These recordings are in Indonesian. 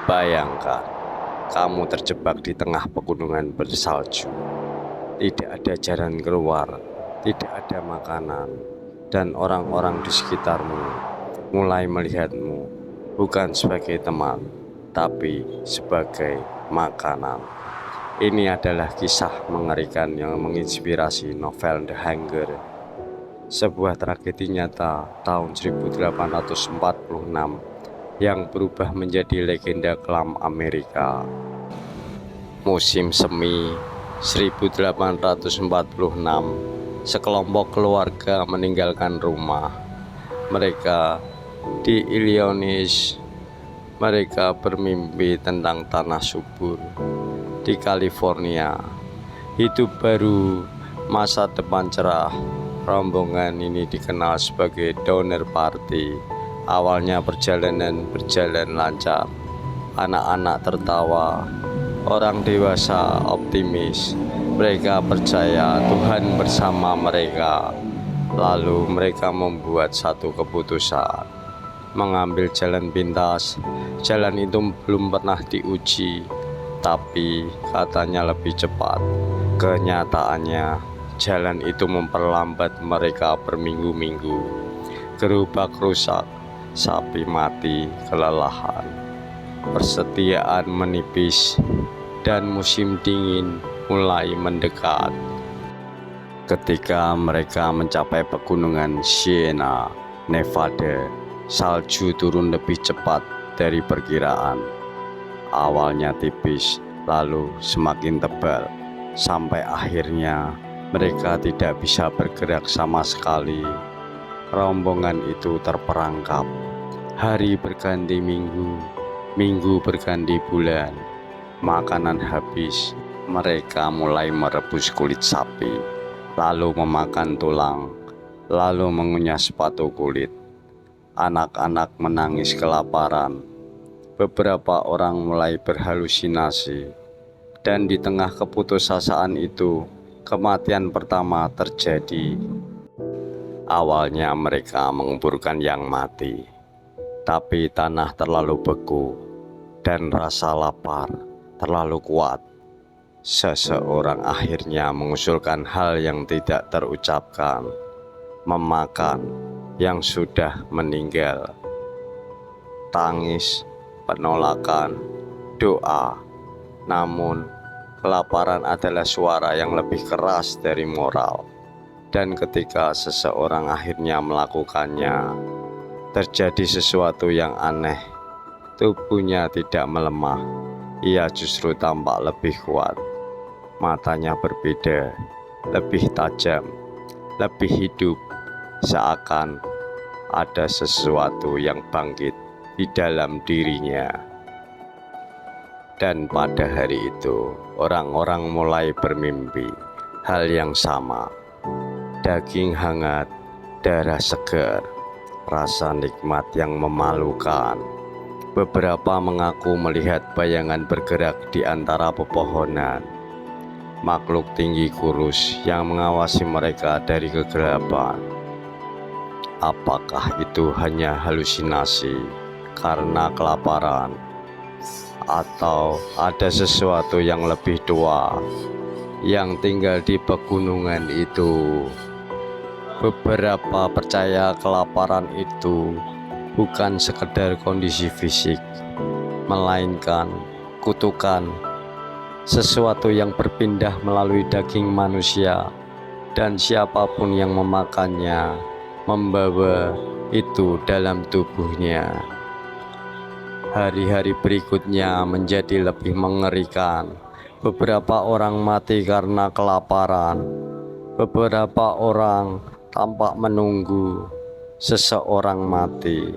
Bayangkan, kamu terjebak di tengah pegunungan bersalju. Tidak ada jalan keluar, tidak ada makanan, dan orang-orang di sekitarmu mulai melihatmu bukan sebagai teman, tapi sebagai makanan. Ini adalah kisah mengerikan yang menginspirasi novel The Hunger, sebuah tragedi nyata tahun 1846 yang berubah menjadi legenda kelam Amerika. Musim semi 1846, sekelompok keluarga meninggalkan rumah mereka di Illinois. Mereka bermimpi tentang tanah subur di California, hidup baru, masa depan cerah. Rombongan ini dikenal sebagai Donner Party. Awalnya perjalanan berjalan lancar, anak-anak tertawa, orang dewasa optimis. Mereka percaya Tuhan bersama mereka. Lalu mereka membuat satu keputusan, mengambil jalan pintas. Jalan itu belum pernah diuji, tapi katanya lebih cepat. Kenyataannya, jalan itu memperlambat mereka berminggu-minggu. Gerobak rusak, sapi mati kelelahan, persetiaan menipis, dan musim dingin mulai mendekat. Ketika mereka mencapai pegunungan Sierra Nevada, salju turun lebih cepat dari perkiraan. Awalnya tipis, lalu semakin tebal, sampai akhirnya mereka tidak bisa bergerak sama sekali. Rombongan itu terperangkap. Hari berganti minggu, minggu berganti bulan. Makanan habis, mereka mulai merebus kulit sapi, lalu memakan tulang, lalu mengunyah sepatu kulit. Anak-anak menangis kelaparan. Beberapa orang mulai berhalusinasi, dan di tengah keputusasaan itu, kematian pertama terjadi. Awalnya mereka menguburkan yang mati, tapi tanah terlalu beku dan rasa lapar terlalu kuat. Seseorang akhirnya mengusulkan hal yang tidak terucapkan, memakan yang sudah meninggal. Tangis, penolakan, doa. Namun, kelaparan adalah suara yang lebih keras dari moral. Dan ketika seseorang akhirnya melakukannya, terjadi sesuatu yang aneh. Tubuhnya tidak melemah, ia justru tampak lebih kuat. Matanya berbeda, lebih tajam, lebih hidup, seakan ada sesuatu yang bangkit di dalam dirinya. Dan pada hari itu, orang-orang mulai bermimpi hal yang sama. Daging hangat, darah segar, rasa nikmat yang memalukan. Beberapa mengaku melihat bayangan bergerak di antara pepohonan. Makhluk tinggi kurus yang mengawasi mereka dari kegelapan. Apakah itu hanya halusinasi karena kelaparan? Atau ada sesuatu yang lebih tua yang tinggal di pegunungan itu? Beberapa percaya kelaparan itu bukan sekedar kondisi fisik, melainkan kutukan, sesuatu yang berpindah melalui daging manusia, dan siapapun yang memakannya membawa itu dalam tubuhnya. Hari-hari berikutnya menjadi lebih mengerikan. Beberapa orang mati karena kelaparan. Beberapa orang tampak menunggu seseorang mati.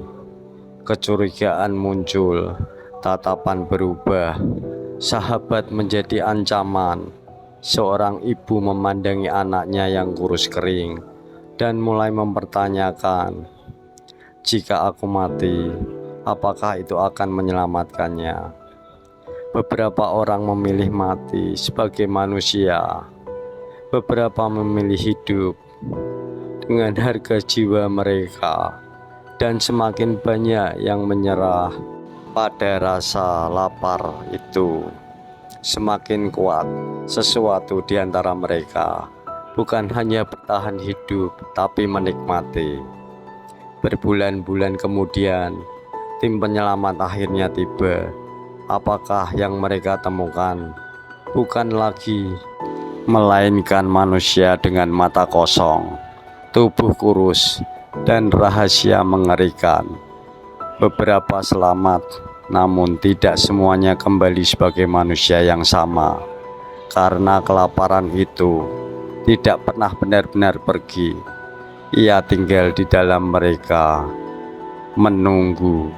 Kecurigaan muncul, tatapan berubah, sahabat menjadi ancaman. Seorang ibu memandangi anaknya yang kurus kering dan mulai mempertanyakan, jika aku mati, apakah itu akan menyelamatkannya? Beberapa orang memilih mati sebagai manusia, beberapa memilih hidup dengan harga jiwa mereka, dan semakin banyak yang menyerah. pada rasa lapar itu semakin kuat. Sesuatu di antara mereka bukan hanya bertahan hidup, tapi menikmati. Berbulan-bulan kemudian, tim penyelamat akhirnya tiba. Apakah yang mereka temukan bukan lagi melainkan manusia dengan mata kosong, tubuh kurus, dan rahasia mengerikan. Beberapa selamat, namun tidak semuanya kembali sebagai manusia yang sama, karena kelaparan itu tidak pernah benar-benar pergi. Ia tinggal di dalam mereka, menunggu